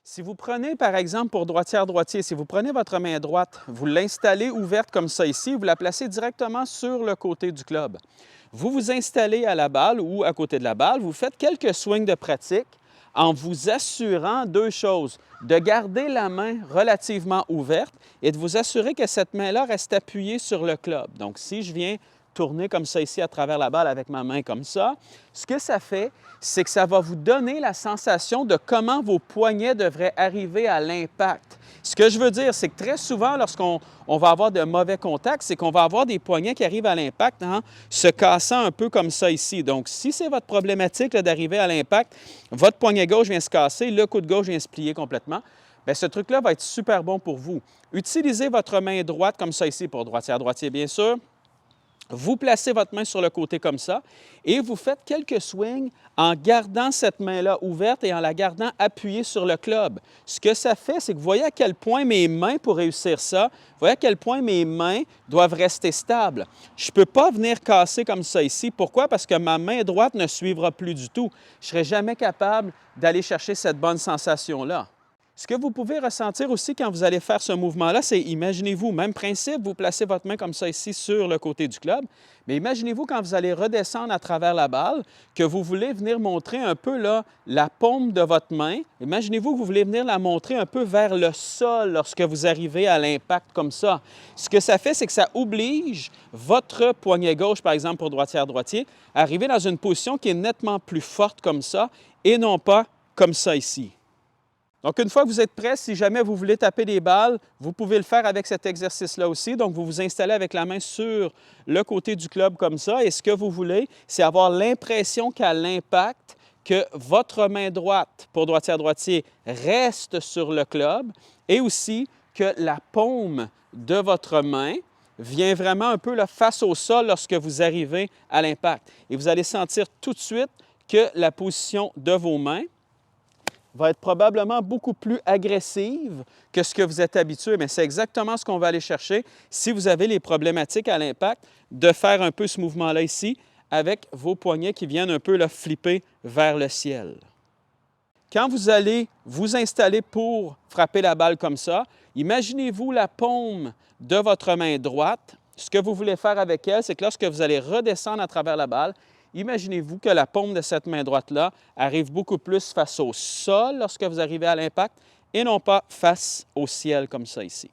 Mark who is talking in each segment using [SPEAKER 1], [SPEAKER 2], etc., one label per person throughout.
[SPEAKER 1] Si vous prenez, par exemple, pour droitière-droitier, si vous prenez votre main droite, vous l'installez ouverte comme ça ici, vous la placez directement sur le côté du club. Vous vous installez à la balle ou à côté de la balle, vous faites quelques swings de pratique en vous assurant deux choses, de garder la main relativement ouverte et de vous assurer que cette main-là reste appuyée sur le club. Donc, si je viens tourner comme ça ici à travers la balle avec ma main comme ça, ce que ça fait, c'est que ça va vous donner la sensation de comment vos poignets devraient arriver à l'impact. Ce que je veux dire, c'est que très souvent, lorsqu'on va avoir de mauvais contacts, c'est qu'on va avoir des poignets qui arrivent à l'impact se cassant un peu comme ça ici. Donc, si c'est votre problématique d'arriver à l'impact, votre poignet gauche vient se casser, le coude gauche vient se plier complètement, bien, ce truc-là va être super bon pour vous. Utilisez votre main droite comme ça ici pour droitière-droitier, bien sûr. Vous placez votre main sur le côté comme ça et vous faites quelques swings en gardant cette main-là ouverte et en la gardant appuyée sur le club. Ce que ça fait, c'est que vous voyez à quel point mes mains, pour réussir ça, vous voyez à quel point mes mains doivent rester stables. Je ne peux pas venir casser comme ça ici. Pourquoi? Parce que ma main droite ne suivra plus du tout. Je ne serai jamais capable d'aller chercher cette bonne sensation-là. Ce que vous pouvez ressentir aussi quand vous allez faire ce mouvement-là, c'est, imaginez-vous, même principe, vous placez votre main comme ça ici sur le côté du club, mais imaginez-vous quand vous allez redescendre à travers la balle, que vous voulez venir montrer un peu là, la paume de votre main. Imaginez-vous que vous voulez venir la montrer un peu vers le sol lorsque vous arrivez à l'impact comme ça. Ce que ça fait, c'est que ça oblige votre poignet gauche, par exemple pour droitière-droitier, à arriver dans une position qui est nettement plus forte comme ça et non pas comme ça ici. Donc, une fois que vous êtes prêt, si jamais vous voulez taper des balles, vous pouvez le faire avec cet exercice-là aussi. Donc, vous vous installez avec la main sur le côté du club comme ça. Et ce que vous voulez, c'est avoir l'impression qu'à l'impact, que votre main droite pour droitière-droitier reste sur le club et aussi que la paume de votre main vient vraiment un peu là, face au sol lorsque vous arrivez à l'impact. Et vous allez sentir tout de suite que la position de vos mains va être probablement beaucoup plus agressive que ce que vous êtes habitué, mais c'est exactement ce qu'on va aller chercher si vous avez les problématiques à l'impact, de faire un peu ce mouvement-là ici avec vos poignets qui viennent un peu là, flipper vers le ciel. Quand vous allez vous installer pour frapper la balle comme ça, imaginez-vous la paume de votre main droite. Ce que vous voulez faire avec elle, c'est que lorsque vous allez redescendre à travers la balle, imaginez-vous que la paume de cette main droite-là arrive beaucoup plus face au sol lorsque vous arrivez à l'impact et non pas face au ciel comme ça ici.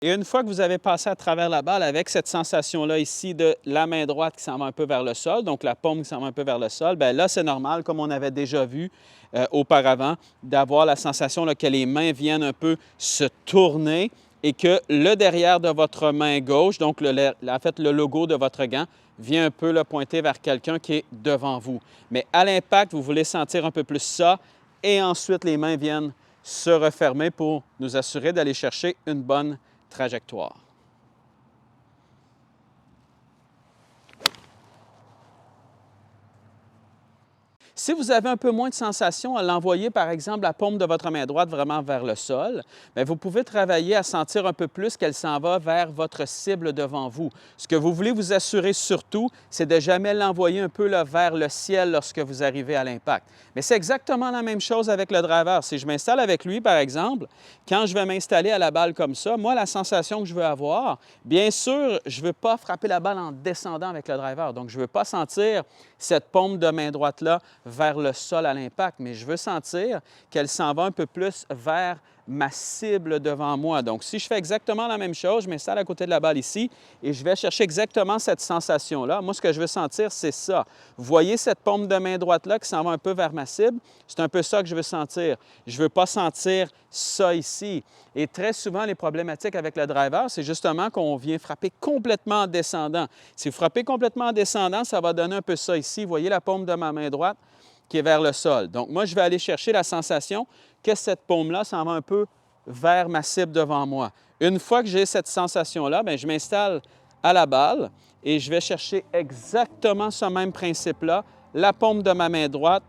[SPEAKER 1] Et une fois que vous avez passé à travers la balle avec cette sensation-là ici de la main droite qui s'en va un peu vers le sol, donc la paume qui s'en va un peu vers le sol, bien là, c'est normal, comme on avait déjà vu auparavant, d'avoir la sensation là, que les mains viennent un peu se tourner et que le derrière de votre main gauche, donc en fait le logo de votre gant, vient un peu là, pointer vers quelqu'un qui est devant vous. Mais à l'impact, vous voulez sentir un peu plus ça et ensuite les mains viennent se refermer pour nous assurer d'aller chercher une bonne trajectoire. Si vous avez un peu moins de sensation à l'envoyer, par exemple, la paume de votre main droite vraiment vers le sol, bien, vous pouvez travailler à sentir un peu plus qu'elle s'en va vers votre cible devant vous. Ce que vous voulez vous assurer surtout, c'est de jamais l'envoyer un peu là, vers le ciel lorsque vous arrivez à l'impact. Mais c'est exactement la même chose avec le driver. Si je m'installe avec lui, par exemple, quand je vais m'installer à la balle comme ça, moi, la sensation que je veux avoir, bien sûr, je ne veux pas frapper la balle en descendant avec le driver. Donc, je ne veux pas sentir cette paume de main droite-là vers le sol à l'impact, mais je veux sentir qu'elle s'en va un peu plus vers ma cible devant moi. Donc, si je fais exactement la même chose, je m'installe à côté de la balle ici et je vais chercher exactement cette sensation-là. Moi, ce que je veux sentir, c'est ça. Vous voyez cette paume de main droite-là qui s'en va un peu vers ma cible? C'est un peu ça que je veux sentir. Je ne veux pas sentir ça ici. Et très souvent, les problématiques avec le driver, c'est justement qu'on vient frapper complètement en descendant. Si vous frappez complètement en descendant, ça va donner un peu ça ici. Vous voyez la paume de ma main droite qui est vers le sol. Donc, moi, je vais aller chercher la sensation que cette paume-là s'en va un peu vers ma cible devant moi. Une fois que j'ai cette sensation-là, bien, je m'installe à la balle et je vais chercher exactement ce même principe-là, la paume de ma main droite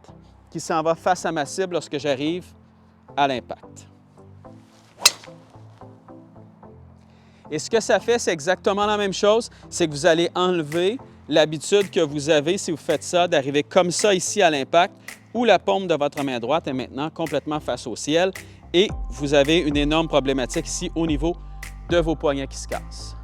[SPEAKER 1] qui s'en va face à ma cible lorsque j'arrive à l'impact. Et ce que ça fait, c'est exactement la même chose, c'est que vous allez enlever l'habitude que vous avez, si vous faites ça, d'arriver comme ça ici à l'impact, où la paume de votre main droite est maintenant complètement face au ciel et vous avez une énorme problématique ici au niveau de vos poignets qui se cassent.